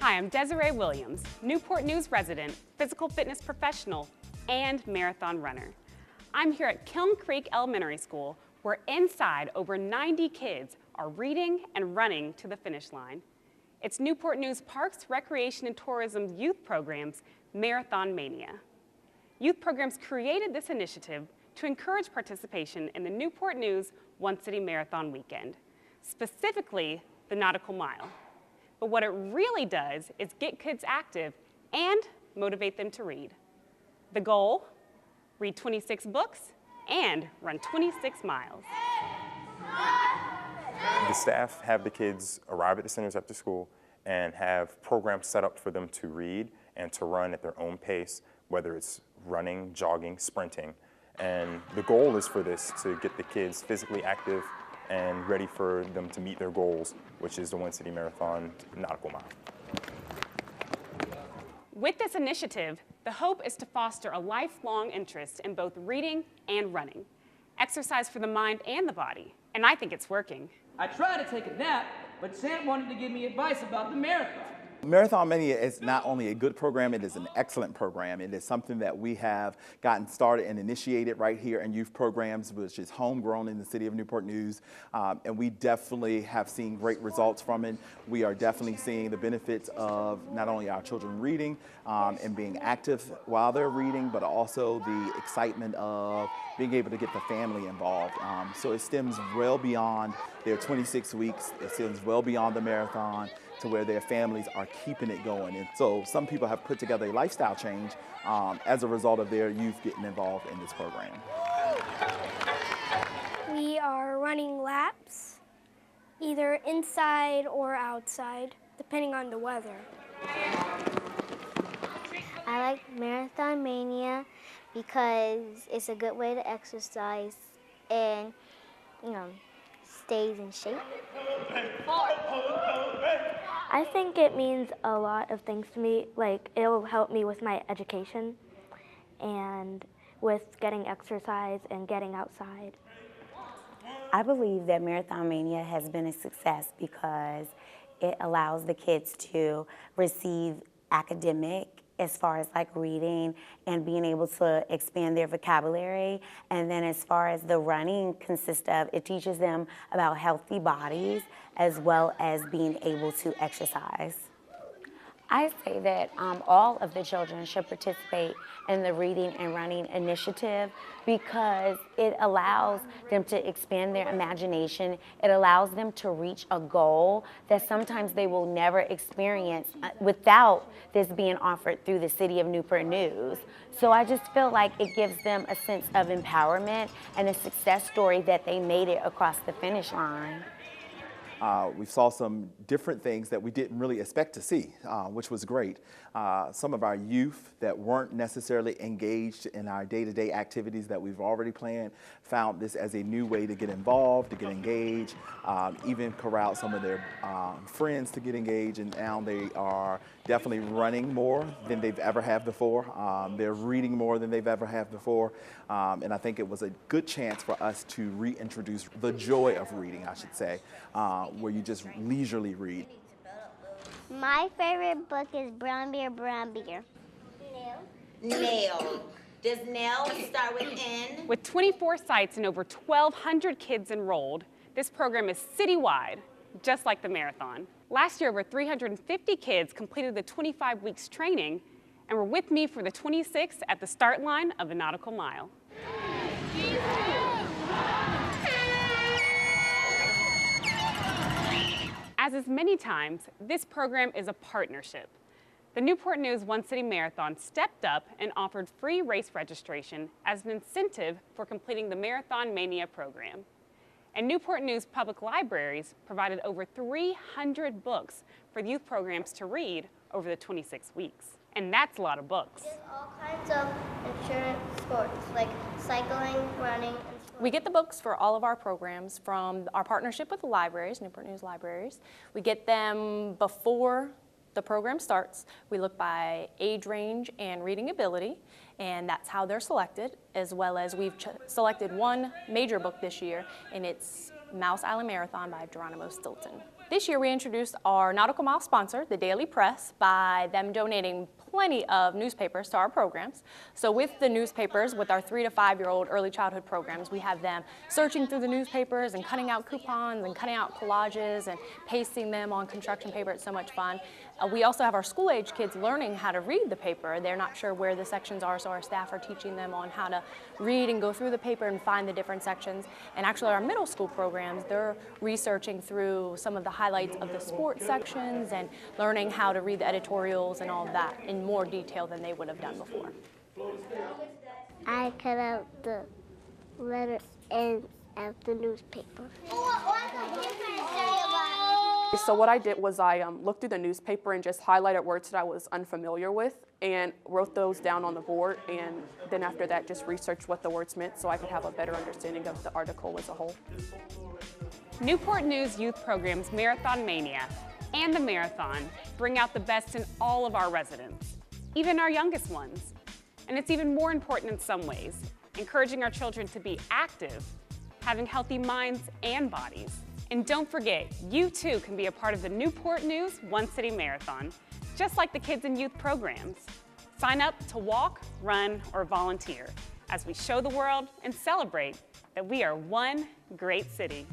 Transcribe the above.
Hi, I'm Desiree Williams, Newport News resident, physical fitness professional, and marathon runner. I'm here at Kiln Creek Elementary School, where inside over 90 kids are reading and running to the finish line. It's Newport News Parks, Recreation, and Tourism youth program's Marathon Mania. Youth programs created this initiative to encourage participation in the Newport News One City Marathon weekend, specifically the Nautical Mile. But what it really does is get kids active and motivate them to read. The goal? Read 26 books and run 26 miles. The staff have the kids arrive at the centers after school and have programs set up for them to read and to run at their own pace, whether it's running, jogging, sprinting. And the goal is for this to get the kids physically active and ready for them to meet their goals, which is the One City Marathon Nautical Mile. With this initiative, the hope is to foster a lifelong interest in both reading and running, exercise for the mind and the body, and I think it's working. I tried to take a nap, but Sam wanted to give me advice about the marathon. Marathon Mania is not only a good program, it is an excellent program. It is something that we have gotten started and initiated right here in youth programs, which is homegrown in the city of Newport News. And we definitely have seen great results from it. We are definitely seeing the benefits of not only our children reading and being active while they're reading, but also the excitement of being able to get the family involved. So it stems well beyond their 26 weeks. It stems well beyond the marathon to where their families are keeping it going. And so some people have put together a lifestyle change as a result of their youth getting involved in this program. We are running laps, either inside or outside, depending on the weather. I like Marathon Mania because it's a good way to exercise and, stays in shape. I think it means a lot of things to me. Like, it'll help me with my education and with getting exercise and getting outside. I believe that Marathon Mania has been a success because it allows the kids to receive academic as far as like reading and being able to expand their vocabulary. And then as far as the running consists of, it teaches them about healthy bodies as well as being able to exercise. I say that all of the children should participate in the Reading and Running Initiative because it allows them to expand their imagination. It allows them to reach a goal that sometimes they will never experience without this being offered through the City of Newport News. So I just feel like it gives them a sense of empowerment and a success story that they made it across the finish line. We saw some different things that we didn't really expect to see, which was great. Some of our youth that weren't necessarily engaged in our day-to-day activities that we've already planned found this as a new way to get involved, to get engaged, even corral some of their friends to get engaged, and now they are definitely running more than they've ever have before. They're reading more than they've ever have before, and I think it was a good chance for us to reintroduce the joy of reading, I should say, where you just leisurely read. My favorite book is Brown Bear, Brown Bear. Nail. Does nail start with N? With 24 sites and over 1,200 kids enrolled, this program is citywide, just like the marathon. Last year, over 350 kids completed the 25 weeks training and were with me for the 26 at the start line of the Nautical Mile. As is many times, this program is a partnership. The Newport News One City Marathon stepped up and offered free race registration as an incentive for completing the Marathon Mania program. And Newport News Public Libraries provided over 300 books for youth programs to read over the 26 weeks. And that's a lot of books. There's all kinds of insurance sports, like cycling, running, and swimming. We get the books for all of our programs from our partnership with the libraries, Newport News Libraries. We get them before the program starts. We look by age range and reading ability, and that's how they're selected, as well as we've selected one major book this year, and it's Mouse Island Marathon by Geronimo Stilton. This year we introduced our Nautical Mile sponsor, the Daily Press, by them donating plenty of newspapers to our programs. So with the newspapers, with our 3 to 5-year-old early childhood programs, we have them searching through the newspapers and cutting out coupons and cutting out collages and pasting them on construction paper. It's so much fun. We also have our school-age kids learning how to read the paper. They're not sure where the sections are, so our staff are teaching them on how to read and go through the paper and find the different sections. And actually our middle school programs, they're researching through some of the highlights of the sports sections and learning how to read the editorials and all of that in more detail than they would have done before. I cut out the letters and of the newspaper. So what I did was I looked through the newspaper and just highlighted words that I was unfamiliar with and wrote those down on the board, and then after that just researched what the words meant so I could have a better understanding of the article as a whole. Newport News youth programs Marathon Mania and the Marathon bring out the best in all of our residents, even our youngest ones. And it's even more important in some ways, encouraging our children to be active, having healthy minds and bodies. And don't forget, you too can be a part of the Newport News One City Marathon, just like the kids and youth programs. Sign up to walk, run, or volunteer as we show the world and celebrate that we are one great city.